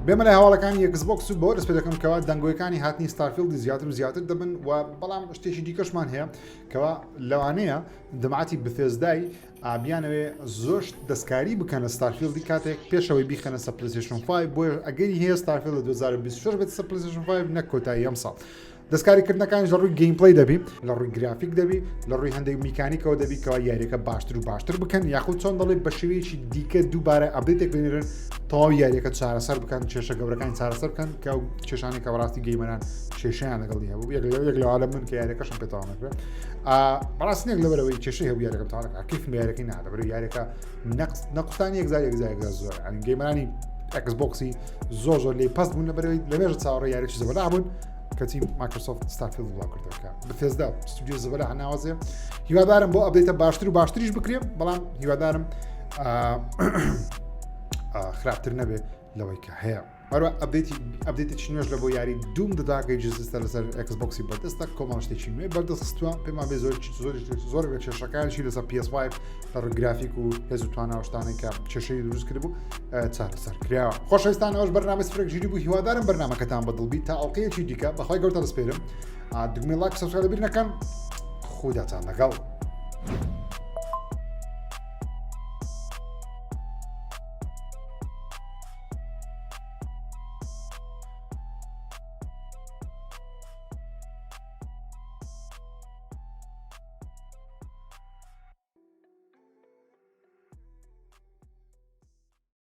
بێمە لە هەواڵەکانی ئێکسبۆکس و بۆ دەست پێ دەکەم کەوا دەنگۆیەکانی هاتنی ستارفیلدی زیاتر و زیاتر دەبن و بەڵام شتێکی دیکەشمان هەیە کەوا لەوانەیە دەماعەتی بەثێزدای بیانەوێ زۆر دەستکاری بکەنە ستارفیلدی کاتێک پێشەوەی بیخەنە سەر پلەیستەیشن 5 بۆیە ئەگەری هەیە ستارفیلد لە 2026 بێت سەر پلەیستەیشن 5 نەک کۆتایی ئەم ساڵ دەستکاریکردنەکانیش لە ڕووی گەیمپڵەی دەبی لە ڕووی گرافیک دەبی لە ڕووی هەندێک میکانیکەوە دەبی کەوا یاریەکە باشتر و باشتر بکەن یاخود چۆن دەڵێ بە شێوەیەکی دیکە دووبارە ئەپدێتێک بنێرن تەواو یاریەکە چارەسەر بکەن کێشە گەورەکانی چارەسەر بکەن کە کێشانێک کە بەڕاستی گەیمەران کێشەیان لەگەڵی هەبوو یەک لەوانە من کە یاریەکەشم پێتەواو نەکرێت بەڕاستنێک لەبەرەوەی کێشەی هەبوو یاریەکەم تەواو نەکرا کیفم یاریەکەی نادە بەرەوەی یاریەکە نەقستانی یەکزار زۆر ئەنی گەیمەرانی ئەکسبۆکسی زۆر لێ پەست بوون لەبەرەوەی لەبێژە چاوەڕێی یاریێکی زەبەلا بوون کەچی مایکرۆسۆفت ستارفیلد بڵاو کردەوە بەثێزدا ستودیۆ زەبەلا هەناوازێ هیوادارم بۆ ئەپدێتە باشتر و باشتریش بکرێن بەڵام هیوادارم خراپتر نەبێ لەوەی کە هەیە هەروە ئەپدێتێکی نوێژ لە بۆ یاری دوم دەداکەی جستە لەسەر ئەکسبۆکسی بەردەستە کۆمەڵ شتێکی نوێ بەردەستوە پێمان بێ زۆر لە کێشەکانشی لەسەر PS5 لە گرافیک و هێز و تواناوەشتانێک کە کێشەی دروست کرد بوو چارەسەر کراوە خۆشەویستان ئەوەش بەرنامە سفرێک ژیری بوو هیوادارم بەرنامەکەتان بەدڵبی تا ئەڵقەیەکی دیکە بەخوای گەورە دەسپێرم دوگمەی لاک سەبسکرایب لەبیر نەکەن خوداتان لەگەڵ